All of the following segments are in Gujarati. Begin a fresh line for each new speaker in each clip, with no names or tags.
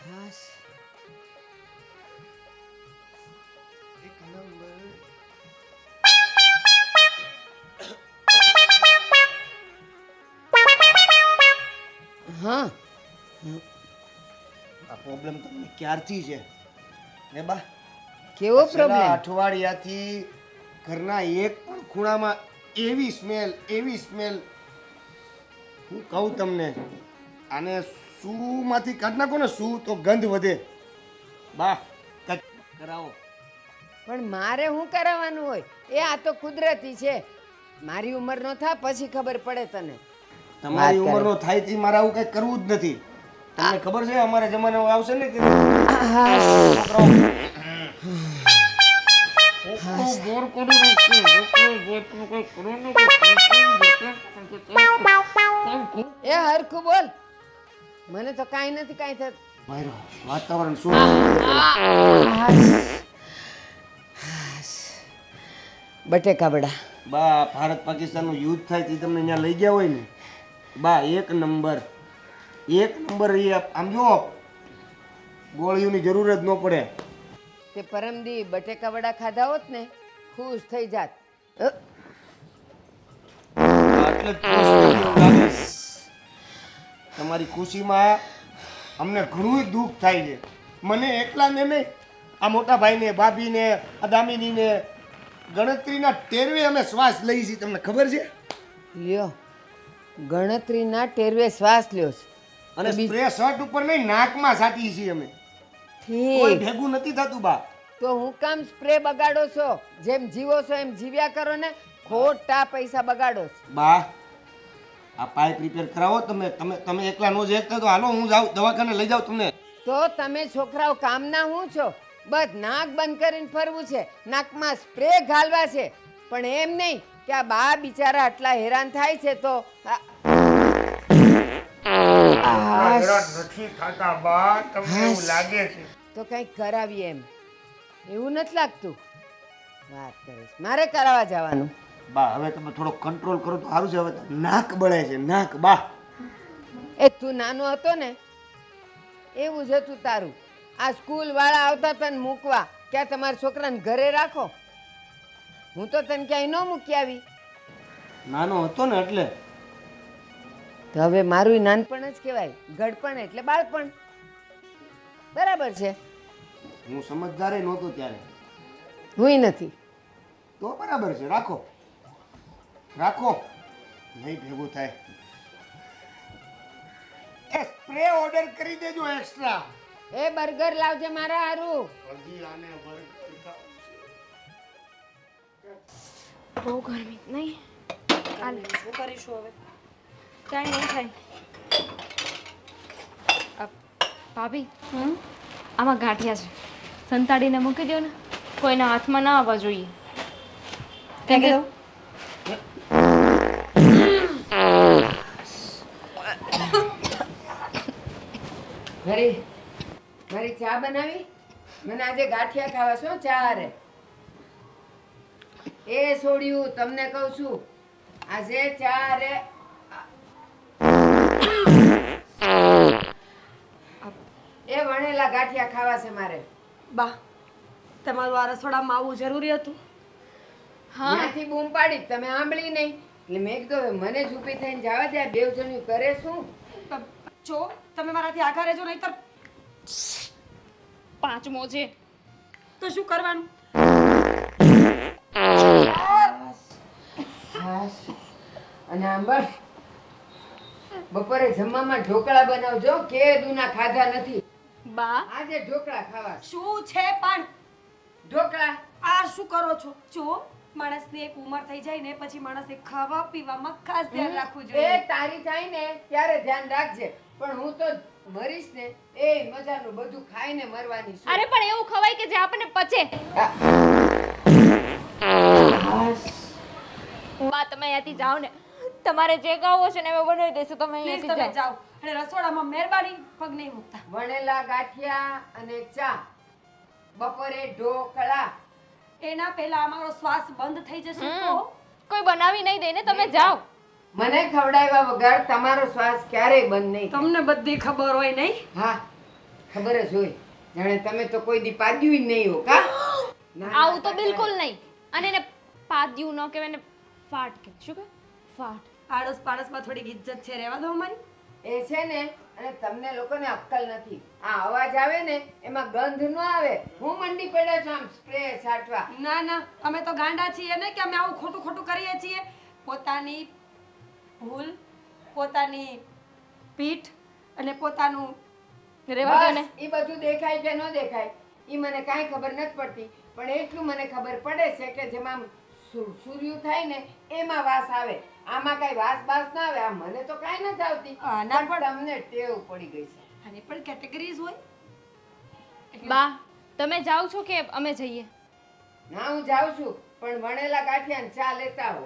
હાશ.
એક નંબર.
હા
આ પ્રોબ્લેમ તમને ક્યારથી છે ને બા?
કેવો
છેલ્લા
પ્રોબ્લેમ?
અઠવાડિયાથી ઘરના એક પણ ખૂણામાં એવી સ્મેલ હું કહું તમને, આને સૂમાંથી કાઢ નાખો ને, સૂ તો ગંધ વધે. બા કંઈક કરાવો.
પણ મારે શું કરાવવાનું હોય? એ આ તો કુદરતી છે. મારી ઉંમર નો થાય પછી ખબર પડે તને.
તમારી
વાત કરે.
ઉંમરનો થાય થી મારે આવું કંઈ કરવું જ નથી. તમને ખબર છે અમારા જમાનામાં આવશે ને કે
એ હરખું બોલ. મને તો કાંઈ નથી કાંઈ થતું.
ભાઈરો વાતાવરણ શું
બટેકા વડા.
બા ભારત પાકિસ્તાનનું યુદ્ધ થાય તે તમને ત્યાં લઈ ગયા હોય ને બા, એક નંબર એ આમ જો ગોળીઓની જરૂર જ ન પડે.
તે પરમદી બટેકા વડા ખાધા હોત ને ખુશ થઈ જાત.
એટલે જ ખુશ થઈ ગયો લાગે. તમારી ખુશીમાં અમને ઘણું દુઃખ થાય છે. મને એકલાને નહીં, આ મોટા ભાઈને, ભાભીને, આ દામિનીને ગણતરીના ટેરવે અમે શ્વાસ લઈ છીએ. તમને ખબર છે?
લ્યો, ગણતરીના ટેરવે શ્વાસ લ્યો છે.
અને સ્પ્રે શર્ટ ઉપર નહીં, નાકમાં સાટીએ છીએ અમે. કોઈ
ઠીક,
ભેગું નથી થતું બા.
તો હું કામ સ્પ્રે બગાડો છો? જેમ જીવો છો એમ જીવ્યા કરો ને. ખોટા પૈસા બગાડો છો.
બા આ પાઇપ રિપેર કરાવો. તમે તમે તમે એકલા નો જ એકતા તો હાલો, હું જાઉં દવાખાને લઈ જાઉં તમને.
તો તમે છોકરાઓ કામના હું છો? બસ નાક બંધ કરીને ફરવું છે, નાકમાં સ્પ્રે ઘાલવા છે. પણ એમ નહીં કે આ બા બિચારા આટલા હેરાન થાય છે તો
નથી થતા બા, તમને એવું લાગે છે.
તો કંઈક કરાવીએ એમ. એવું નથી લાગતું? વાત કરીશ, મારે કરાવવા જવાનું.
બા હવે તમે થોડો કંટ્રોલ કરો તો સારું છે. હવે નાક બળે છે, નાક બા.
એ તું નાનો હતો ને એવું જ હતું તારું. આ સ્કૂલ વાળા આવતા તને મૂકવા, ક્યાં તમારા છોકરાને ઘરે રાખો. હું તો તને ક્યાંય ન મૂકી આવી.
નાનો હતો ને એટલે.
તો હવે મારું નાનપણ જ કહેવાય. ગડપણ એટલે બાળપણ. બરાબર છે.
હું સમજદાર નહોતો ત્યારે.
હુંય નથી.
તો બરાબર છે, રાખો રાખો, નહીં ભેગું થાય. એ સ્પ્રે ઓર્ડર કરી દેજો એક્સ્ટ્રા.
એ બર્ગર લાવજે મારા હારું.
હજી આને બર્ગર ખાવું છે.
બહુ ગરમી નહીં. હાલ શું કરીશું હવે? કાંઈ નહીં થાય. ભાભી આમાં ગાંઠિયા છે, સંતાડીને મૂકી દો ને. કોઈના હાથમાં ના આવવા જોઈએ. કેમ કે
મારી ચા બનાવી. મને આજે ગાંઠિયા ખાવા છો ચા હારે. એ છોડ્યું, તમને કહું છું આજે ચા હારે. એ વણેલા ગાંઠિયા ખાવા છે મારે.
બા તમારું આ રસોડામાં આવવું જરૂરી હતું?
ત્યાંથી બૂમ પાડી તમે સાંભળી નહીં એટલે મેં કીધું મને જ ઊભી થઈને જવા દે. બેવ જણ્યું કરે શું?
જો તમે મારાથી આઘા રહેજો, નહીતર
પાંચમો છે
તો શું કરવાનું?
અને સાંભળ, બપોરે જમવામાં ઢોકળા બનાવજો. કે દૂના ખાધા નથી.
બા
આજે ઢોકળા ખાવા.
શું છે પણ
ઢોકળા.
આ શું કરો છો? જો માણસની એક ઉંમર થઈ જાય ને પછી માણસે ખાવા પીવામાં ખાસ ધ્યાન રાખવું
એ
જોઈએ.
તારી થાય ને ત્યારે ધ્યાન રાખજે. પણ હું તો મરીશ ને એ મજાનું બધું ખાઈને મરવાની છું.
અરે પણ એવું ખવાય કે જે આપણને પચે. બા તમે અહીંયાથી જાઓ ને. તમારે જે ખાવું હશે ને અમે બનાવી દઈશું. તમે
પ્લીઝ
અહીંયાથી
તમે
જાઓ.
જાઓ અને રસોડામાં મહેરબાની પગ નહીં મૂકતા.
વણેલા ગાંઠિયા અને ચા. બપોરે ઢોકળા.
એના પહેલા અમારો શ્વાસ બંધ થઈ જશે તો
કોઈ બનાવી નહીં દે ને. તમે જાઓ.
મને ખવડાવ્યા વગર તમારો શ્વાસ ક્યારેય બંધ નહીં થાય.
તમને બધી ખબર હોય નહીં?
હા ખબર જ હોય. જાણે તમે તો કોઈ દી પાડ્યું જ નહીં હો કા?
આવું તો બિલકુલ નહીં. અને એને પાદ્યું ન કહેવાય ને ફાટ કહેવાય. શું કહેવાય? ફાટ.
આડોશ પાડોશમાં થોડીક ઇજ્જત છે, રહેવા દો અમારી.
એ છે ને, અને તમને લોકોને અક્કલ નથી. આ અવાજ આવે ને એમાં ગંધ ન આવે. હું મંડી પડ્યા છું આમ સ્પ્રે છાંટવા.
ના ના, અમે તો ગાંડા છીએ ને કે અમે આવું ખોટું ખોટું કરીએ છીએ. પોતાની ભૂલ, પોતાની પીઠ અને પોતાનું
રહેવા દો ને.
બસ, ઈ બધું દેખાય કે ન દેખાય ઈ મને કાંઈ ખબર નથી પડતી, પણ એટલું મને ખબર પડે છે કે જેમાં સૂર્યું થાય ને એમાં વાસ આવે. આમાં કાંઈ વાસ બાસ ના આવે. આ મને તો કાંઈ નથી આવતી,
આના
પણ તમને ટેવ પડી ગઈ છે.
આની પણ કેટેગરીઝ હોય.
બા તમે જાઓ છો કે અમે જઈએ?
ના હું જાઉં છું, પણ વણેલા ગાંઠિયા ચા લેતા હો.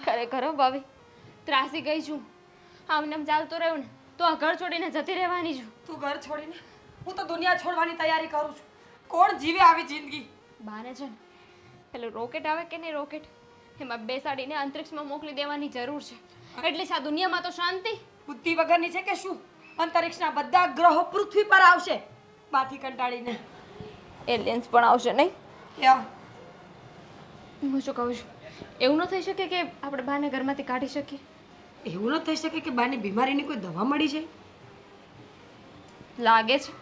ખરેખર હો ભાભી, ત્રાસી ગઈ છું. આમને આમ ચાલતું રહ્યું ને તો આ ઘર છોડીને જતી રહેવાની છું.
તું ઘર છોડીને, હું તો દુનિયા છોડવાની તૈયારી કરું છું. કોણ જીવે આવી જિંદગી?
બાને છે ને પેલું રોકેટ આવે કે નહીં રોકેટ, એમાં બેસાડીને અંતરિક્ષમાં મોકલી દેવાની જરૂર છે. એટલે આ દુનિયામાં તો શાંતિ.
બુદ્ધિ વગરની છે કે શું? અંતરિક્ષના બધા ગ્રહો પૃથ્વી પર આવશે બાથી કંટાળીને.
એલિયન્સ પણ આવશે નહીં?
યા
હું શું કહું છું, એવું ન થઈ શકે કે આપણે બાને ઘરમાંથી કાઢી શકીએ?
એવું ન થઈ શકે કે બાની બીમારીની કોઈ દવા મળી જાય?
લાગે છે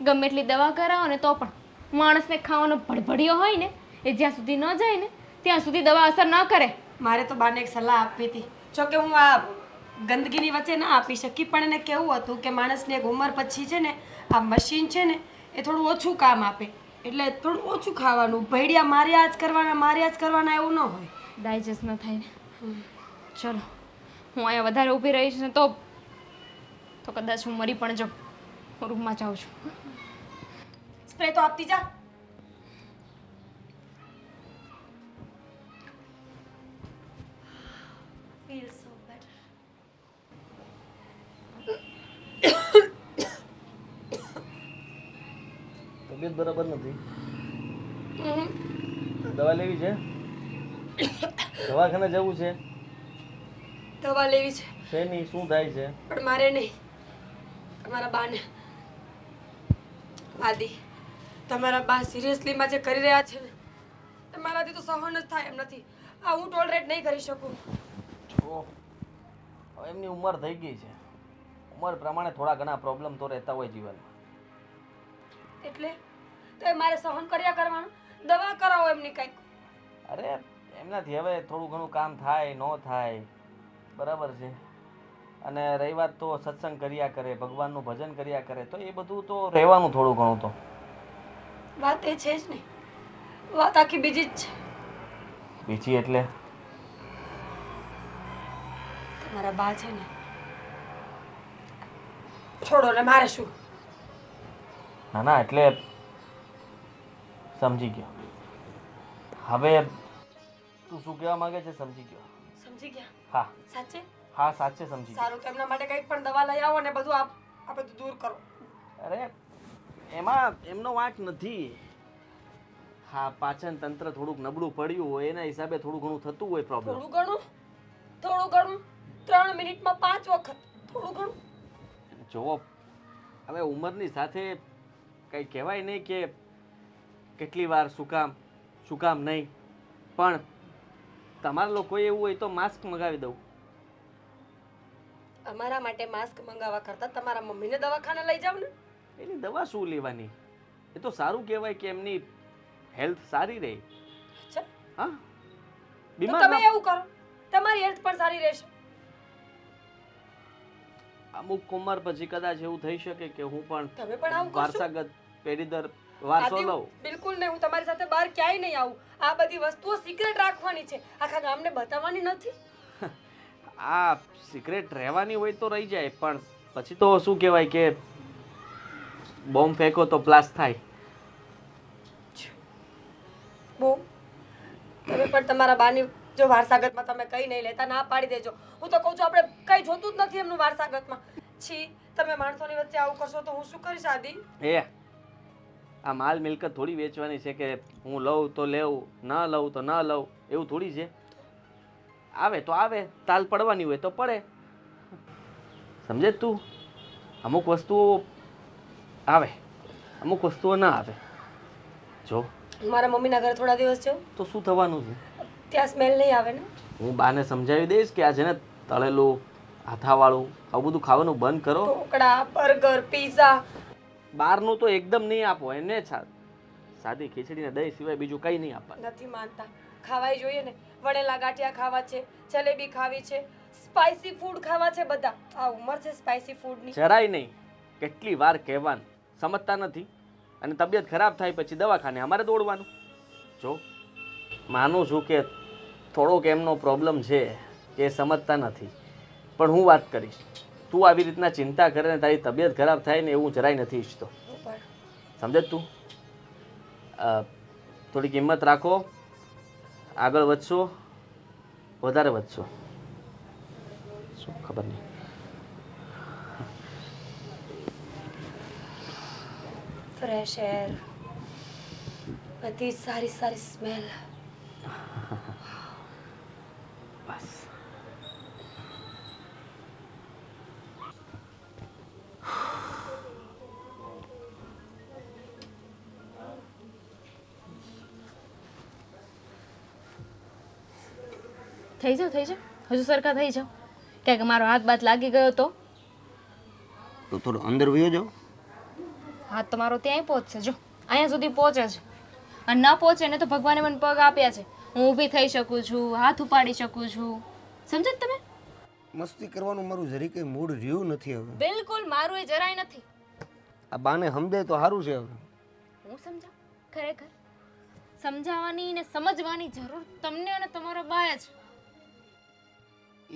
ગમે એટલી દવા કરાવો ને તો પણ માણસને ખાવાનો ભડભડિયો હોય ને એ જ્યાં સુધી ન જાય ને ત્યાં સુધી દવા અસર ન કરે.
મારે તો બાને એક સલાહ આપવી હતી. જો કે હું આ ગંદકીની વચ્ચે ના આપી શકી, પણ એને કેવું હતું કે માણસને એક ઉંમર પછી છે ને આ મશીન છે ને એ થોડું ઓછું કામ આપે, એટલે થોડું ઓછું ખાવાનું. ભેડિયા માર્યા જ કરવાના એવું ન હોય.
ડાયજેસ્ટ ન થાય ને. ચલો હું અહીંયા વધારે ઊભી રહીશ ને તો કદાચ હું મરી પણ જાઉં. હું રૂમમાં જાઉં છું.
સ્પ્રે તો આપતી જા. Feels so better.
તબિયત બરાબર નથી. દવા લેવી છે? દવાખાને જવું છે?
દવા લેવી છે
શેની શું થાય છે?
પણ મારે નહીં, તમારા બાને. આદિ, તમારા બા સિરિયસલીમાં જે કરી રહ્યા છે ને એ મારાથી તો સહન જ થાય એમ નથી. આ હું ટોલરેટ નહીં કરી શકું.
જો હવે એમની ઉંમર થઈ ગઈ છે. ઉંમર પ્રમાણે થોડા ઘણા પ્રોબ્લેમ તો રહેતા હોય જીવનમાં.
એટલે તો એ મારે સહન કર્યા કરવાનું? દવા કરાવો એમની કંઈક.
અરે એમનાથી હવે થોડું ઘણું કામ થાય ન થાય બરાબર છે. અને રહી વાત તો સત્સંગ કર્યા કરે, ભગવાનનું ભજન કર્યા કરે, તો એ બધું તો રહેવાનું થોડું ઘણું તો.
વાત એ છે જ નહીં, વાત આખી બીજી જ છે.
બીજી એટલે?
તમારા બા છે ને, છોડો ને, મારે શું?
ના ના એટલે સમજી ગયો. હવે તું શું કહેવા માંગે છે સમજી ગયો.
સમજી ગયા?
હા
સાચે?
હા સાચે સમજી ગયો.
સારું, તો એમના માટે કંઈક પણ દવા લઈ આવો ને બધું આ બધું દૂર કરો.
અરે એમાં એમનો વાંક નથી. હા પાચન તંત્ર થોડુંક નબળું પડ્યું હોય એના હિસાબે થોડું ઘણું થતું હોય પ્રોબ્લેમ.
થોડું ઘણું 3 મિનિટમાં 5 વખત થોડું ઘણું.
જુઓ હવે ઉંમરની સાથે કંઈ કહેવાય નહીં કે કેટલી વાર શું કામ નહીં, પણ તમારા લોકોએ એવું હોય તો માસ્ક મંગાવી દઉં.
અમારા માટે માસ્ક મંગાવવા કરતા તમારા મમ્મીને દવાખાને લઈ જાવ ને.
એની દવા શું લેવાની? એ તો સારું કહેવાય કે એમની હેલ્થ સારી રહે.
અચ્છા,
હા
તો
બીમાર
તમે
ના-
એવું કરો, તમારી હેલ્થ પણ સારી રહેશે.
અમુક ઉંમર પછી કદાચ એવું થઈ શકે કે હું
તમે પણ
પણ
આવું કરશો?
વારસાગત પેઢી દર વારસો
આદિ,
લઉં.
બિલકુલ નહીં. હું તમારી સાથે બહાર ક્યાંય નહીં આવું. આ બધી વસ્તુઓ સિક્રેટ રાખવાની છે, આખા ગામને બતાવવાની નથી.
આ સિક્રેટ રહેવાની હોય તો રહી જાય, પણ પછી તો શું કહેવાય કે બોમ્બ ફેંકો તો બ્લાસ્ટ થાય.
બહુ તમે પણ તમારા બાની જો વારસાગતમાં તમે કંઈ નહીં લેતા, ના પાડી દેજો. હું તો કહું છું આપણે કંઈ જોતું જ નથી એમનું વારસાગતમાં. છી તમે માણસોની વચ્ચે આવું કરશો તો હું શું કરીશ આદિ?
એ આ માલ મિલકત થોડી વેચવાની છે કે હું લઉં તો લેવું, ન લઉં તો ન લઉં, એવું થોડી છે. આવે તો આવે, તાલ પડવાની હોય તો પડે. સમજે તું? અમુક વસ્તુઓ આવે, અમુક વસ્તુઓ ના આવે. જો
મારા મમ્મીના ઘરે થોડા દિવસ જાઉં
તો શું થવાનું છે?
ત્યાં સ્મેલ નહીં આવે ને?
હું બાને સમજાવી દઈશ કે આ છે ને તળેલું, હાથાવાળું આવું બધું ખાવાનું બંધ કરો.
Dhokla, burger, pizza.
બહારનું તો એકદમ નહીં આપો એને. સાદી ખીચડીને દહીં સિવાય બીજું કંઈ નહીં આપવાનું.
નથી માનતા, ખાવાય જોઈએ ને. વણેલા ગાંઠિયા ખાવા છે, જલેબી ખાવી છે, સ્પાઇસી ફૂડ ખાવા છે બધા. આ ઉંમર છે સ્પાઇસી ફૂડની.
જરાય નહીં. કેટલી વાર કહેવાનું, સમજતા નથી. અને તબિયત ખરાબ થાય પછી દવાખાને અમારે દોડવાનું. જો માનું છું કે થોડોક એમનો પ્રોબ્લેમ છે કે સમજતા નથી, પણ હું વાત કરીશ. તું આવી રીતના ચિંતા કરે ને તારી તબિયત ખરાબ થાય ને એવું જરાય નથી ઈચ્છતો. સમજે તું? થોડી કિંમત રાખો, આગળ વધશો, વધારે વધશો. શું ખબર નહીં.
ફ્રેશ એર, બધી સારી સારી સ્મેલ.
બસ
થઈ જાઓ, થઈ જાઓ, હજુ સરખા થઈ જાઓ. ક્યાંક મારો હાથ બાથ લાગી ગયો તો
થોડો અંદર વયો જાઓ.
હાથ તો મારો ત્યાંય પહોંચશે. જો અહીંયા સુધી પહોંચે છે, અને ન પહોંચે ને તો ભગવાને મને પગ આપ્યા છે. હું ઊભી થઈ શકું છું, હાથ ઉપાડી શકું છું. સમજો જ તમે?
મસ્તી કરવાનું મારું જરી કંઈ મૂડ રહ્યું નથી હવે.
બિલકુલ મારું એ જરાય નથી.
આ બાને સમજે તો સારું છે હવે.
હું સમજા? ખરેખર સમજાવવાની ને સમજવાની જરૂર તમને અને તમારા બાએ છે.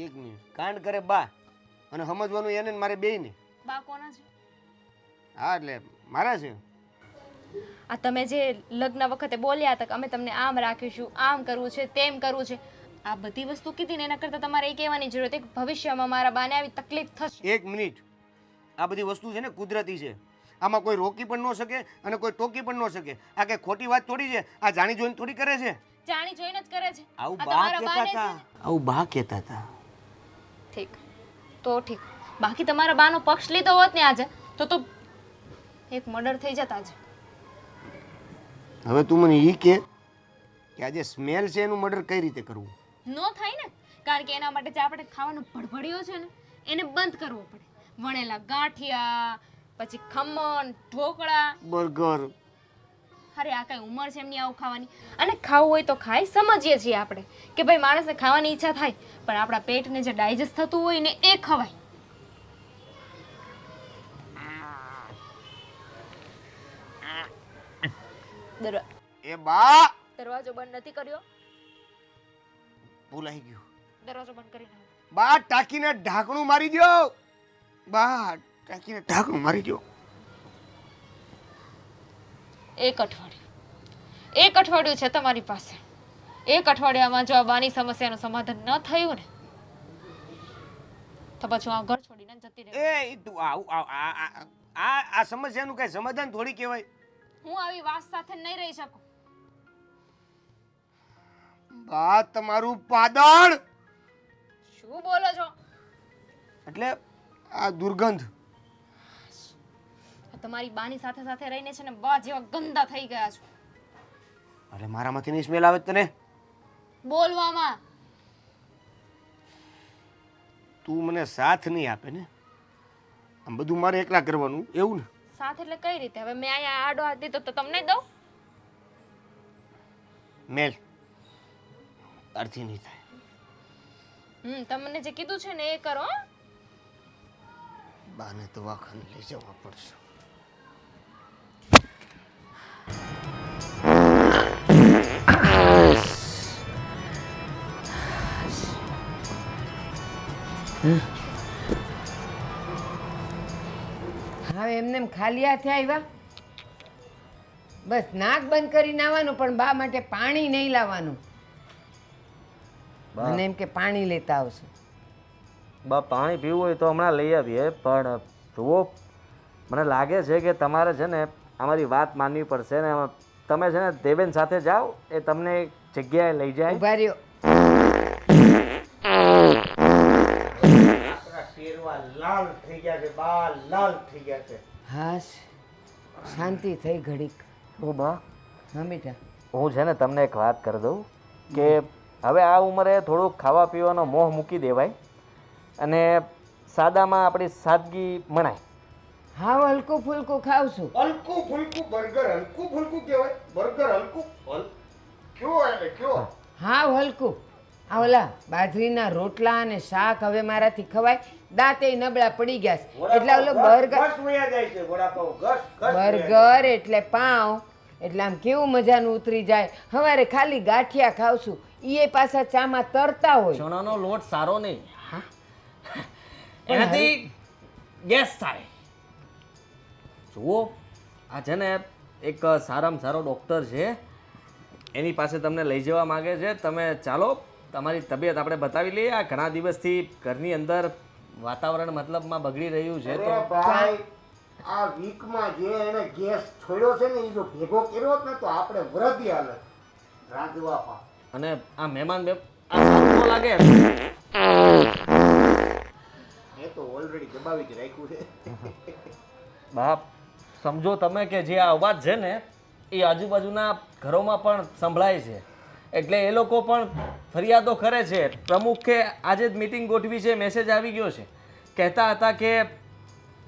એક મિનિટ, કાંડ કરે બા અને સમજવાનું એને ને મારે બેયને.
બા કોના છે?
હા એટલે મારા છે.
આ તમે જે લગ્ન વખતે બોલ્યા હતા કે અમે તમને આમ રાખીશું, આમ કરવું છે, તેમ કરવું છે, આ બધી વસ્તુ કીધી ને એના કરતાં તમારે એ કહેવાની જરૂર હતી કે ભવિષ્યમાં મારા બાને આવી તકલીફ થશે.
એક મિનિટ, આ બધી વસ્તુ છે ને કુદરતી છે. આમાં કોઈ રોકી પણ ન શકે અને કોઈ ટોકી પણ ન શકે. આ કઈ ખોટી વાત થોડી છે. આ જાણી જોઈને થોડી કરે છે.
જાણી જોઈને જ કરે છે.
આવું
આ
બા
તમારા
કહેતા
બાને
હતા.
છે ને?
આવું બા કહેતા હતા.
ઠીક તો ઠીક. બાકી તમારા બાનો પક્ષ લીધો હોત ને આજે તો એક મર્ડર થઈ જત આજે.
હવે તું મને ઈ કે આ જે સ્મેલ છે એનું મર્ડર કઈ રીતે કરવું?
નો થાય ને, કારણ કે એના માટે જે આપણે ખાવાનો ભડભડિયો છે ને એને બંધ કરવો પડે. વણેલા ગાંઠિયા, પછી ખમણ, ઢોકળા,
બર્ગર.
અરે આ કઈ ઉંમર છે એમની આવું ખાવાની? અને ખાવું હોય તો ખાય, સમજીએ છીએ આપણે કે ભાઈ માણસને ખાવાની ઈચ્છા થાય, પણ આપણા પેટને જે ડાયજેસ્ટ થતું હોય ને એ ખવાય.
એ બા
દરવાજો બંધ નથી કર્યો?
ભૂલાઈ ગયું.
દરવાજો બંધ કરી નાખો.
બા ટાંકીને ઢાંકણું મારી દો. બા ટાંકીને ઢાંકણું મારી દો.
એક અઠવાડિયું છે તમારી પાસે. એક અઠવાડિયામાં જો આ બાની સમસ્યાનું સમાધાન ન થયું ને તો પછી હું આ ઘર છોડીને જતી રહી.
એ તું આ સમસ્યાનું કઈ સમાધાન થોડી કહેવાય.
હું આવી વાત સાથે નહીં રહી શકું.
બા તમારું પાદળ.
શું બોલો છો?
એટલે આ દુર્ગંધ.
તમારી બાની સાથે સાથે રહીને છે ને બા જેવા ગંદા થઈ ગયા છો.
અરે મારામાંથી ની સ્મેલ આવે તને?
બોલવામાં
તું મને સાથ નહીં આપે ને, આમ બધું મારે એકલા કરવાનું એવું ને?
સાથ એટલે કઈ રીતે? હવે મેં અહીંયા આડો હાથ દીધો તો તમને દઉં?
મેલ અર્થી નહીં થાય.
તમને જે કીધું છે ને એ કરો. હો?
બાને દવાખાને લઈ જવા પડશે.
હવે એમને એમ ખાલી હાથે આવ્યા? બસ નાક બંધ કરીને આવવાનું, પણ બા માટે પાણી નહીં લાવવાનું. મને એમ કે પાણી લેતા આવશે.
બા પાણી પીવું હોય તો હમણાં લઈ આવીએ, પણ જુઓ મને લાગે છે કે તમારે છે ને અમારી વાત માનવી પડશે ને. તમે છે ને દેવેન સાથે જાઓ, એ તમને એક જગ્યાએ લઈ જાય.
ઉભા રહ્યો.
આપણા શેરવા લાલ થઈ ગયા છે, બા લાલ થઈ ગયા છે.
હાશ, શાંતિ થઈ ઘડીક.
ઓ બા,
હા બેટા.
હું છે ને તમને એક વાત કરી દઉં કે હવે આ ઉંમરે થોડુંક ખાવા પીવાનો મોહ મૂકી દેવાય અને સાદામાં આપણી સાદગી મણાય.
હાવ હલકું ફૂલકું ખાવ છું.
હલકું ફૂલકું બર્ગર હલકું ફૂલકું કહેવાય? બર્ગર હલકું કયો એટલે કયો?
હાવ હલકું. આ ઓલા બાજરીના રોટલા અને શાક હવે મારાથી ખવાય? દાંતે નબળા પડી ગયા છે. એટલે ઓલો બર્ગર
જાય છે વડાપાવ ઘસ ઘસ
બર્ગર એટલે પાઉં એટલે આમ કેવું મજાનું ઉતરી જાય. હવારે ખાલી ગાંઠિયા ખાવ છું, એ પાછા ચામાં તરતા હોય.
ચણાનો લોટ સારો નહીં, એનાથી ગેસ થાય. જુઓ આ છે ને એક સારામાં સારો ડૉક્ટર છે, એની પાસે તમને લઈ જવા માગે છે. તમે ચાલો, તમારી તબિયત આપણે બતાવી લઈએ. આ ઘણા દિવસથી ઘરની અંદર વાતાવરણ મતલબમાં બગડી રહ્યું છે. તો
અરે ભાઈ, આ વીકમાં જે એને ગેસ છોડ્યો છે ને, એ જો ભેગો કર્યો હોત ને તો આપણે વરદી હાલે રાંધવા પા.
અને આ મહેમાન આ સારું ન લાગે.
એ તો ઓલરેડી દબાવી જ રાખ્યું છે.
બાપ સમજો તમે કે જે આ અવાજ છે ને એ આજુબાજુના ઘરોમાં પણ સંભળાય છે, એટલે એ લોકો પણ ફરિયાદો કરે છે. પ્રમુખે આજે જ મીટિંગ ગોઠવી છે, મેસેજ આવી ગયો છે. કહેતા હતા કે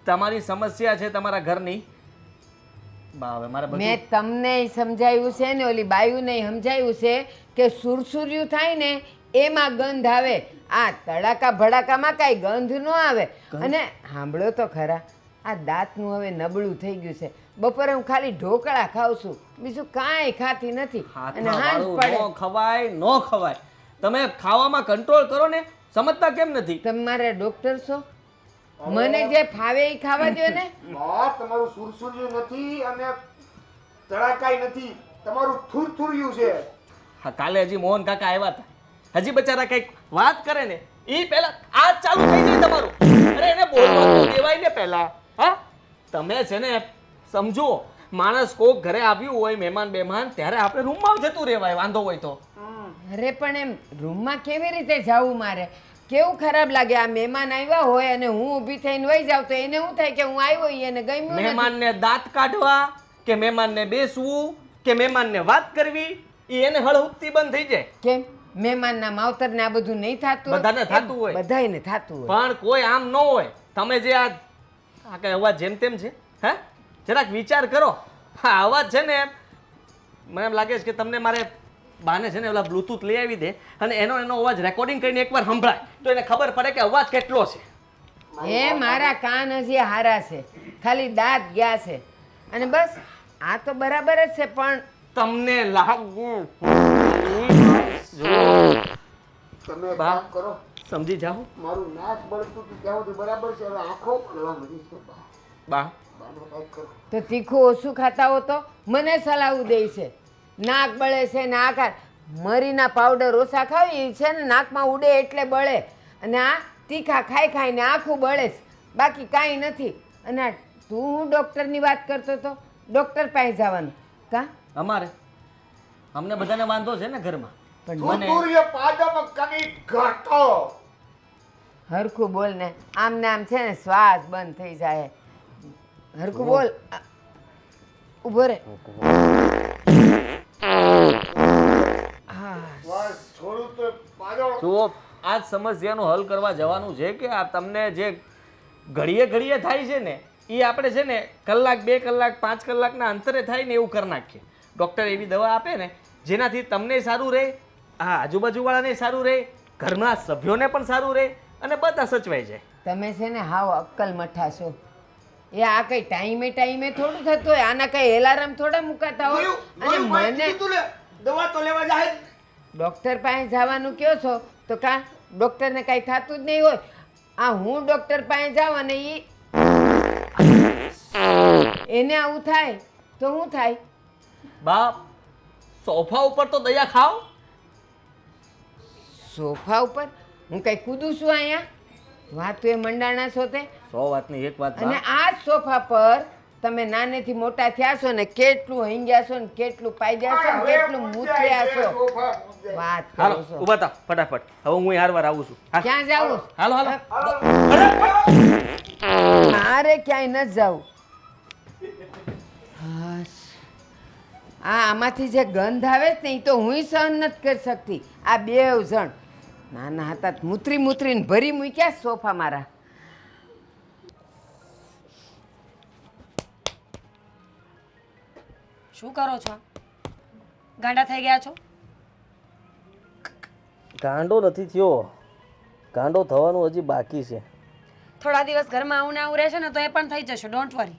તમારી સમસ્યા છે તમારા ઘરની. બા હવે મારે
મેં તમને સમજાવ્યું છે ને, ઓલી બાયુને સમજાવ્યું છે કે સુરસુર્યું થાય ને એમાં ગંધ આવે. આ તડાકા ભડાકામાં કાંઈ ગંધ ન આવે. અને સાંભળો તો ખરા, આ દાંતનું હવે નબળું થઈ ગયું છે. બપોરે હું ખાલી ઢોકળા ખાઉં છું, બીજું કાંઈ ખાતી નથી. અને હાંજ પડે
ન ખવાય ન ખવાય. તમે ખાવામાં કંટ્રોલ કરો ને, સમજતા કેમ નથી?
તમારે ડોક્ટર છો, મને જે ફાવે એ ખાવા દો ને.
બા તમારું સુરસુર્યું નથી અને તડાકાય નથી, તમારું થુરથુર્યું છે.
હા, કાલે હજી મોહન કાકા આવ્યા હતા, હજી બચારા કંઈક વાત કરે ને એ પહેલા આ ચાલુ થઈ જાય તમારું. અરે એને બોલવા તો દેવાય ને પહેલા. હા, તમે છે ને સમજો, માણસ કોક ઘરે આવ્યું હોય મહેમાન બેમાન, ત્યારે આપણે રૂમમાં જતું રહેવાય વાંધો હોય તો.
અરે પણ એમ રૂમમાં કેવી રીતે જવું? મારે કેવું ખરાબ લાગે. આ મહેમાન આવ્યા હોય અને હું ઊભી થઈને વહી જાઉં તો એને શું થાય કે હું આવ્યો એને ગમ્યું નથી.
મહેમાનને દાંત કાઢવા કે મહેમાનને બેસવું કે મહેમાનને વાત કરવી, એ એને હળહુકતી બંધ થઈ જાય.
કેમ મહેમાનના માવતરને આ બધું નહીં થતું?
બધાને થતું હોય.
બધાયને થતું હોય.
પણ કોઈ આમ ન હોય. તમે જે આ કઈ અવાજ જેમ તેમ છે, હે જરાક વિચાર કરો. હા, અવાજ છે ને મને એમ લાગે છે કે તમને મારે બાને છે ને ઓલા બ્લૂટૂથ લઈ આવી દે અને એનો અવાજ રેકોર્ડિંગ કરીને એકવાર સંભળાય તો એને ખબર પડે કે અવાજ કેટલો છે.
એ મારા કાન હજી હારા છે, ખાલી દાંત ગયા છે અને બસ. આ તો બરાબર જ છે, પણ
તમને લાગુ
તમે એક
બા.
કામ કરો,
સમજી જાઓ
મારું નાક બળતું હતું ત્યાં સુધી બરાબર છે, હવે આંખો પડવા મળી છે.
બા.
બાને કાંઈક કરો.
તો તીખું ઓછું ખાતા હો તો મને સલાહ દે છે. નાક બળે છે ને આ મરીના પાવડર ઓછા ખાવી છે ને નાકમાં ઉડે એટલે બળે. અને આ તીખા ખાઈ ખાઈને આખું બળે છે, બાકી કાંઈ નથી. અને આ તું હું ડૉક્ટરની વાત કરતો તો ડૉક્ટર પાસે જવાનું કા?
અમારે અમને બધાને વાંધો છે ને ઘરમાં.
પણ
મને
થુરથુર્ય પાદમ કની ઘટો.
હરખું બોલ ને, આમ ને આમ છે ને શ્વાસ બંધ થઈ જાય. હરખું બોલ. ઊભો રે.
બસ થોડું તો પાડો.
જુઓ, આ સમસ્યાનો હલ કરવા જવાનું છે કે આ તમને જે ઘડીએ ઘડીએ થાય છે ને એ આપણે છે ને કલાક 2 કલાક 5 કલાકના અંતરે થાય ને એવું કરી નાખીએ. ડૉક્ટર એવી દવા આપે ને જેનાથી તમને સારું રહે, આ આજુબાજુવાળાને સારું રહે, ઘરના સભ્યોને પણ સારું રહે અને બધા સચવાઈ જાય.
તમે છે ને હાવ અક્કલ મઠા છો. એ આ કઈ ટાઈમે ટાઈમે થોડું થતું હોય, આના કઈ એલાર્મ થોડા મુકાતા હોય. અને મને
દવા તો લેવા જાય.
ડૉક્ટર પાસે જવાનું કયો છો તો કા ડૉક્ટરને કાંઈ થતું જ નહીં હોય. આ હું ડૉક્ટર પાસે જાઉં અને એને આવું થાય તો શું થાય?
બાપ, સોફા ઉપર તો દયા ખાઓ.
સોફા ઉપર હું કઈ કૂદું છું અહીંયા? વાતું એ મંડાણા છો તે
100 વાતની એક વાત
અને
બા.
આ જ સોફા પર તમે નાનેથી મોટા થયા છો ને કેટલું હંગ્યા છો ને કેટલું પાડ્યા છો ને કેટલું મૂત્ર્યા છો વાત
હાલો
કરો છો
ઊભા થા ફટાફટ. હવે હું હારવાર આવું છું. હાલ.
ક્યાં જાવું
હાલો હાલો.
મારે ક્યાંય ન જાવું હાશ. આમાંથી જે ગંધ આવે છે ને એ તો હું સહન નથી કરી શકતી. આ બેવ જણ નાના હતા તો મૂતરી મૂતરીને ભરી મૂક્યા સોફા મારા.
શું કરો છો ગાંડા થઈ ગયા છો?
ગાંડો નથી થયો. ગાંડો થવાનું હજી બાકી છે.
થોડા દિવસ ઘરમાં આવું ને આવું રહેશે ને તો એ પણ થઈ જશે, ડોન્ટ વરી.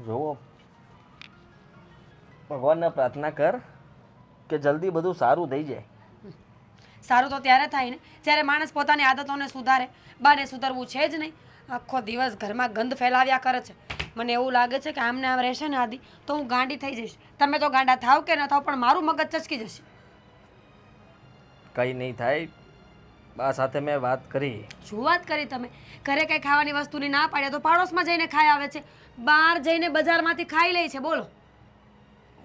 જુઓ ભગવાનને પ્રાર્થના કર કે જલ્દી બધું સારું થઈ જાય.
સારું તો ત્યારે થાય ને જ્યારે માણસ પોતાની આદતોને સુધારે. બાને સુધરવું છે જ નહીં. આખો દિવસ ઘરમાં ગંધ ફેલાવ્યા કરે છે. મને એવું લાગે છે કે આમને આમ રહેશે ને આદિ તો હું ગાંડી થઈ જઈશ. તમે તો ગાંડા થાવ કે ન થાવ પણ મારું મગજ ચચકી જશે.
કંઈ નહીં થાય. બા સાથે મેં વાત કરી.
શું વાત કરી તમે? ઘરે કંઈ ખાવાની વસ્તુની ના પાડે તો પાડોશમાં જઈને ખાઈ આવે છે, બહાર જઈને બજારમાંથી ખાઈ લે છે. બોલો.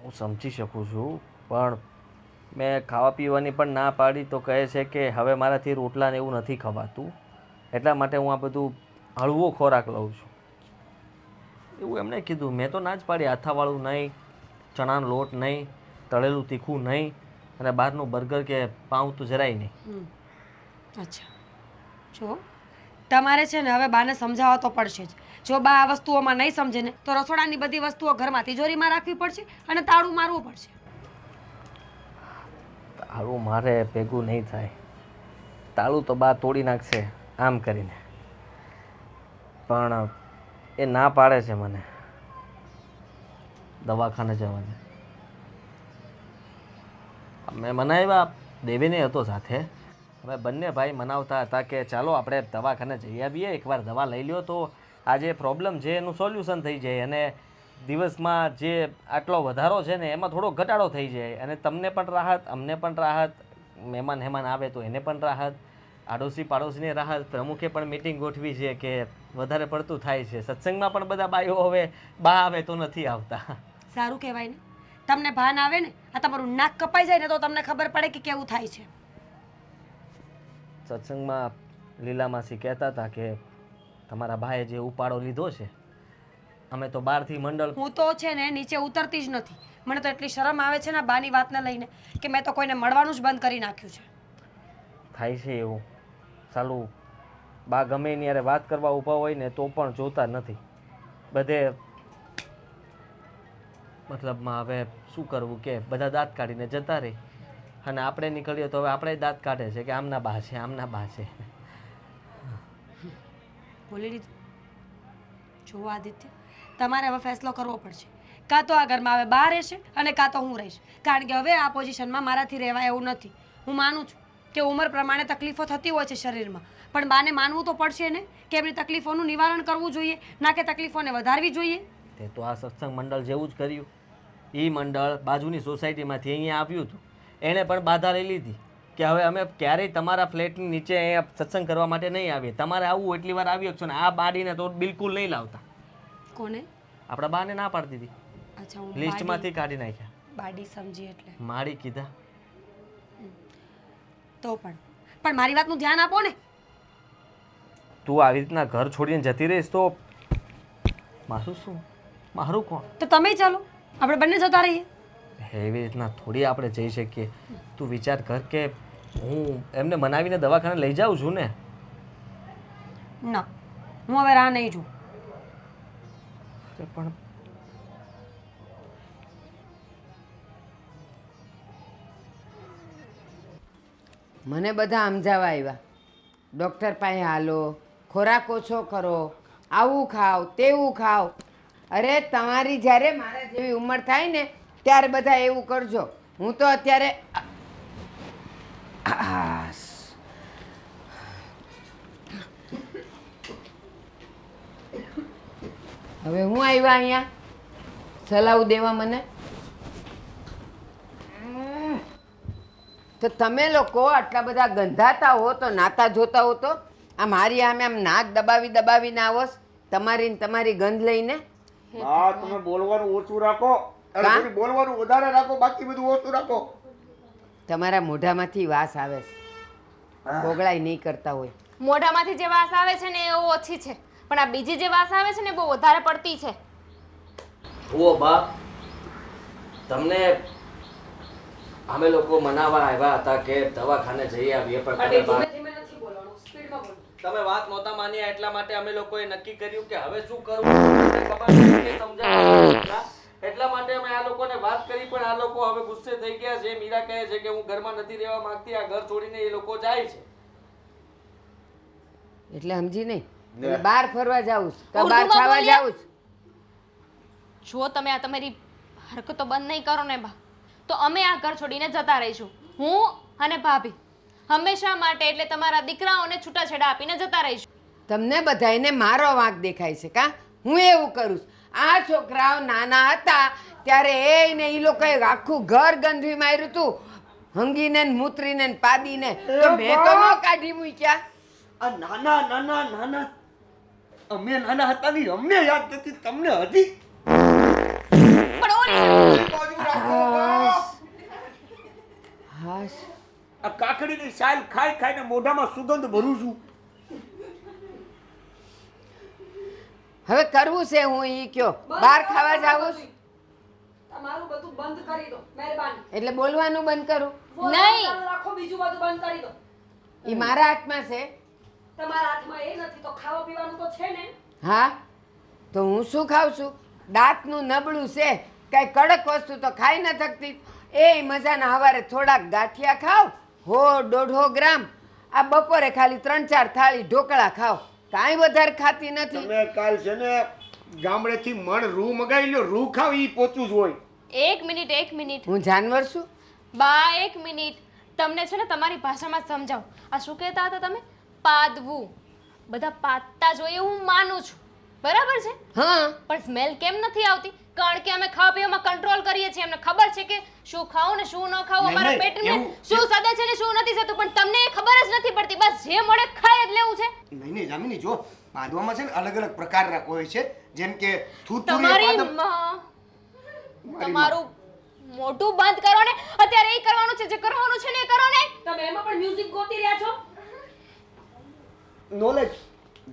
હું સમજી શકું છું પણ મેં ખાવા પીવાની પણ ના પાડી તો કહે છે કે હવે મારાથી રોટલા ને એવું નથી ખવાતું, એટલા માટે હું આ બધું હળવો ખોરાક લઉં છું એવું એમણે કીધું. મેં તો ના જ પાડી. આથાવાળું નહીં, ચણાનો લોટ નહીં, તળેલું તીખું નહીં અને બહારનું બર્ગર કે પાઉં તો જરાય નહીં.
અચ્છા જો તમારે છે ને હવે બાને સમજાવવા તો પડશે જ. જો બા આ વસ્તુઓમાં નહીં સમજે ને તો રસોડાની બધી વસ્તુઓ ઘરમાં તિજોરીમાં રાખવી પડશે અને તાળું મારવું પડશે.
તાળું મારે ભેગું નહીં થાય. તાળું તો બા તોડી નાખશે આમ કરીને, પણ એ ના પાડે છે મને દવાખાને જવાને. મેં મનાવ્યા, દેવીને હતો સાથે. અમે બંને ભાઈ મનાવતા હતા કે ચાલો આપણે દવાખાને જઈ આવીએ, એકવાર દવા લઈ લ્યો તો આ જે પ્રોબ્લેમ છે એનું સોલ્યુશન થઈ જાય અને દિવસમાં જે આટલો વધારો છે ને એમાં થોડો ઘટાડો થઈ જાય અને તમને પણ રાહત, અમને પણ રાહત, મહેમાન આવે તો એને પણ રાહત, આડોશી પાડોશીને રાહત. પ્રમુખે પણ મિટિંગ ગોઠવી છે કે વધારે પડતું થાય છે. સત્સંગમાં પણ બધા બાઈઓ હવે બા આવે તો નથી આવતા.
સારું કહેવાય ને. તમને ભાન આવે ને, આ તમારું નાક કપાઈ જાય ને તો તમને ખબર પડે કે કેવું થાય છે.
સત્સંગમાં લીલામાસી કહેતા હતા કે તમારા ભાઈએ જે ઉપાડો લીધો છે, અમે તો બહારથી મંડળ.
હું તો છે ને નીચે ઉતરતી જ નથી. મને તો એટલી શરમ આવે છે ને બાની વાતને લઈને કે મેં તો કોઈને મળવાનું જ બંધ કરી નાખ્યું છે.
થાય છે એવું. સાલું બા ગમે એની યારે વાત કરવા ઊભા હોય ને તો પણ જોતા નથી. બધે મતલબમાં હવે શું કરવું કે બધા દાંત કાઢીને જતા રહે અને આપણે નીકળીએ તો હવે આપણે દાંત કાઢે છે કે આમના બા છે, આમના બા છે.
બોલી લીધું. જુઓ આદિત્ય, તમારે હવે ફેસલો કરવો પડશે. કાં તો આ ઘરમાં હવે બહાર રહેશે અને કાં તો હું રહીશ. કારણ કે હવે આ પોઝિશનમાં મારાથી રહેવાય એવું નથી. હું માનું છું કે ઉંમર પ્રમાણે તકલીફો થતી હોય છે શરીરમાં, પણ બાને માનવું તો પડશે ને કે એમની તકલીફોનું નિવારણ કરવું જોઈએ, ના કે તકલીફોને વધારવી જોઈએ.
તે તો આ સત્સંગ મંડળ જેવું જ કર્યું. એ મંડળ બાજુની સોસાયટીમાંથી અહીંયા આવ્યું હતું. એણે પણ બાધા લઈ લીધી કે હવે અમે ક્યારેય તમારા ફ્લેટની નીચે અહીંયા સત્સંગ કરવા માટે નહીં આવીએ. તમારે આવવું એટલી વાર આવી શકશો ને આ બાડીને તો બિલકુલ નહીં લાવતા.
કોને?
આપણા બાને ના પાડી દીધી.
અચ્છા, હું
લિસ્ટમાંથી કાઢી નાખ્યા.
બાડી સમજી એટલે
માડી કીધા
તો પણ મારી વાતનું ધ્યાન આપો ને.
તું આવી રીતના ઘર છોડીને જતી રહીશ તો મારું શું? મારું કોણ?
તો તમે ચાલો, આપણે બંને જતા રહીએ.
એવી રીતના થોડી આપણે જઈ શકીએ. તું વિચાર કર કે હું એમને મનાવીને દવાખાને લઈ જાઉં છું ને.
ના, હું હવે રાહ નહીં જોઉં.
પણ
મને બધા સમજાવવા આવ્યા, ડૉક્ટર પાસે હાલો, ખોરાક ઓછો કરો, આવું ખાઓ તેવું ખાઓ. અરે તમારી જ્યારે મારા જેવી ઉંમર થાય ને ત્યારે બધા એવું કરજો. હું તો અત્યારે હવે હું આવ્યા અહીંયા સલાહ દેવા મને? તો તમે લોકો આટલા બધા ગંધાતા હો તો નાતા જોતા હો તો આ મારી આમે આમ નાક દબાવી દબાવીને આવોસ તમારી ને તમારી ગંધ લઈને.
હા તમે બોલવાનું ઓછું રાખો અરે
કાં?
થોડી બોલવાનું વધારે રાખો બાકી બધું ઓછું રાખો.
તમારા મોઢામાંથી વાસ આવે છે. ગોગળાઈ નહીં કરતા હોય.
મોઢામાંથી જે વાસ આવે છે ને એ ઓછી છે, પણ આ બીજી જે વાસ આવે છે ને એ બહુ વધારે પડતી છે.
જુઓ બા, તમને અમે લોકો મનાવવા આવ્યા હતા કે દવાખાને જઈ આવીએ, પણ તમે
ધીમે
બા-
ધીમે નથી બોલવાનું, સ્પીડમાં બોલો.
તમે વાત નહોતા માન્યા એટલા માટે અમે લોકોએ નક્કી કર્યું કે હવે શું કરવું તમને ખબર નથી કે સમજાવવા. એટલા માટે અમે આ લોકોને વાત કરી, પણ આ લોકો હવે ગુસ્સે થઈ ગયા છે. મીરા કહે છે કે હું ઘરમાં નથી રહેવા માંગતી, આ ઘર છોડીને એ લોકો જાય છે.
એટલે સમજી નહીં એટલે બહાર ફરવા જાવું છે કે બહાર
ઉર્દુમાં
ખાવા
બોલ્યા?
જાવું છે?
જો તમે આ તમારી હરકતો બંધ નહીં કરો ને બા, તો અમે આ ઘર છોડીને જતા રહીશું. હું અને ભાભી હંમેશા માટે, એટલે તમારા દીકરાઓને છૂટાછેડા આપીને જતા રહીશું.
તમને બધાયને મારો વાંક દેખાય છે કા? હું એવું કરું છું. આ છોકરાઓ નાના હતા ત્યારે એને એ લોકોએ આખું ઘર ગંધવી માર્યું હતું, હંગીને ને મૂતરીને ને પાદીને. તો મેં તો ન કાઢી મૂક્યા.
આ નાના નાના નાના અમે નાના હતા ને અમને યાદ નથી તમને હજી.
પણ ઓલી
બાજુ રાખો બા.
હાશ,
આ કાકડીની સાલ ખાઈ ખાઈને મોઢામાં સુગંધ ભરું છું.
હવે કરવું છે હું ઈ કયો બહાર ખાવા જાવું છે?
તમારું બધું બંધ કરી દો, મહેરબાની.
એટલે બોલવાનું બંધ કરું?
નહીં.
ચાલુ રાખો, બીજું બધું બંધ કરી દો.
ઈ મારા હાથમાં છે.
તમારા હાથમાં એ નથી તો ખાવા પીવાનું તો છે ને.
હા તો હું શું ખાઉં છું? દાંતનું નબળું છે, કઈ કડક વસ્તુ તો ખાઈ ન થકતી. એ મજાના હવારે થોડાક ગાંઠિયા ખાવ, 100-150 ગ્રામ. આ બપોરે ખાલી 3-4 થાળી ઢોકળા ખાવ, કાંઈ વધારે ખાતી નથી.
તમે કાલ છે ને ગામડેથી મણ રૂ મગાવી લ્યો, રૂ ખાવ ઈ પોચું જ હોય.
એક મિનિટ.
હું જાનવર છું?
બા એક મિનિટ, તમને છે ને તમારી ભાષામાં સમજાવું. આ શું કહેતા હતા તમે? પાદવું. બધા પાદતા જ હોય એવું હું માનું છું, બરાબર છે,
હા
પણ સ્મેલ કેમ નથી આવતી? કારણ કે અમે ખાવા પીવામાં કંટ્રોલ કરીએ છીએ. અમને ખબર છે કે શું ખાવું ને શું ન ખાવું,
નહીં,
અમારા
નહીં,
પેટને
એવું-
શું સદે છે ને શું નથી થતું, પણ તમને એ ખબર જ નથી પડતી. બસ જે મળે ખાઈ જ લેવું છે.
નહીં નહીં જામીની જો પાદવામાં છે ને અલગ અલગ પ્રકારના હોય છે, જેમ કે થૂથુરી
તમારી
પાદમ.
માં,
મારી
તમારું મોઢું બંધ કરો ને. અત્યારે એ કરવાનું છે જે કરવાનું છે ને એ કરો ને.
તમે એમાં પણ મ્યુઝિક ગોતી રહ્યા છો.
નોલેજ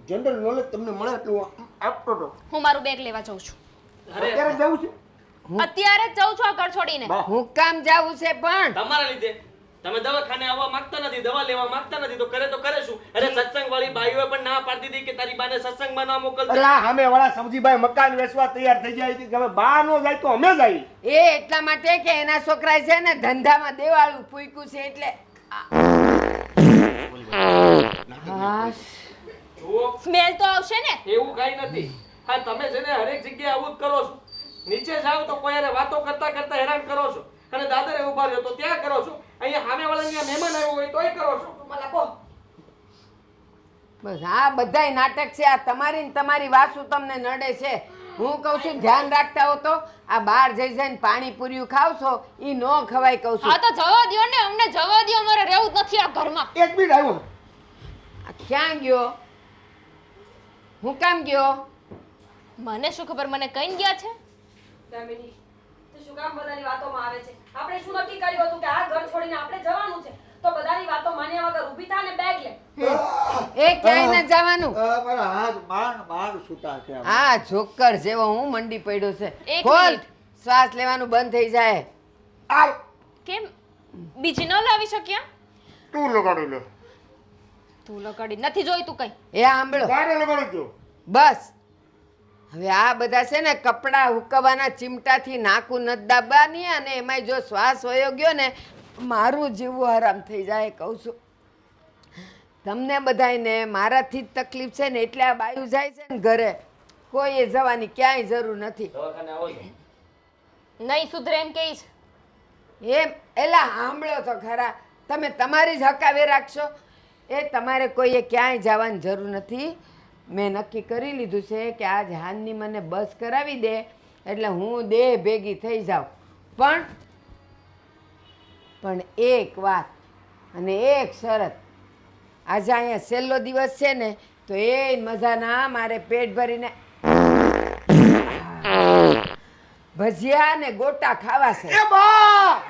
જનરલ નોલેજ તમને મળે એટલું આપતો તો.
હું મારું બેગ લેવા જાઉં છું.
અત્યારે જવું છે
અત્યારે જ જાઉં છું આ ઘર છોડીને.
બા.
હું કામ જાવું છે પણ?
તમારા લીધે તમે દવાખાને આવવા માંગતા નથી, દવા લેવા માંગતા નથી, તો કરે શું? અરે સત્સંગ વાળી બાઈઓએ પણ ના પાડી દીધી કે તારી બાને સત્સંગમાં ના મોકલતા.
અલા સામે વાળા સમજીભાઈ મકાન વેચવા તૈયાર થઈ જાય છે કે હવે બા નો જાય તો અમે જાય.
એ એટલા માટે કે એના છોકરા છે ને ધંધામાં દેવાળું ફૂંક્યું છે એટલે. હાશ,
જુઓ,
સ્મેલ તો આવશે ને.
એવું કાંઈ નથી. હા તમે છે ને હરેક જગ્યાએ આવું જ કરો છો. નીચે જાઓ તો કોઈ હારે વાતો કરતા કરતા હેરાન કરો છો, અને દાદરે ઉભા રહ્યો તો ત્યાં કરો છો, અહીંયા સામે વાળા મહેમાન આવ્યો હોય તોય કરો છો.
મને કહો.
બસ આ બધાય નાટક છે. આ તમારી ને તમારી વાસુ તમને નડે છે. હું કહું છું ધ્યાન રાખતા હો તો આ બહાર જઈ જઈને પાણીપુરીયું ખાવ છો ઈ નો ખવાય કહું છું.
આ તો જવા દ્યો ને, અમને જવા દ્યો, અમારે રહેવું જ નથી આ ઘરમાં.
એક મિનિટ આવ્યો.
આ ક્યાં ગયો? હું કામ ગયો?
મને શું ખબર, મને કઈ ગયા છે.
દામિની, તું શું કામ બધાની વાતોમાં આવે છે? આપણે શું નક્કી કર્યું હતું કે આ ઘર છોડીને આપણે જવાનું છે, તો બધાની વાતો માન્યા વગર ઊભી થા ને બેગ લે.
એ ક્યાંય ન જવાનું.
મારા હાથ માંડ છૂટા છે.
આ જોકર જેવો હું મંડી પડ્યો છે.
એક
ખોલ,
મિનિટ.
શ્વાસ લેવાનું બંધ થઈ જાય.
આવ
કેમ બીજી ન લાવી શક્યા?
તું લગાડી લે.
તું લગાડી નથી જોઈતું કઈ.
એ સાંભળો
તારે લગાડી દો.
બસ હવે આ બધા છે ને કપડાં હુકવવાના ચીમટાથી નાકું નથી દાબવાની, અને એમાંય જો શ્વાસ વયો ગયો ને મારું જીવવું હરામ થઈ જાય કહું છું. તમને બધાયને મારાથી જ તકલીફ છે ને એટલે આ બાયું જાય છે ને ઘરે. કોઈએ જવાની ક્યાંય જરૂર નથી.
દવાખાને આવો છો?
નહીં સુધરે એમ કહીશ.
એમ એલા સાંભળો તો ખરા, તમે તમારી જ હકાવે રાખશો. એ તમારે કોઈએ ક્યાંય જવાની જરૂર નથી. મેં નક્કી કરી લીધું છે કે આજ હાનની મને બસ કરાવી દે એટલે હું દેહ ભેગી થઈ જાઉં. પણ એક વાત અને એક શરત, આજે અહીંયા છેલ્લો દિવસ છે ને તો એ મજાના મારે પેટ ભરીને ભજીયા ને ગોટા ખાવા છે
એ બા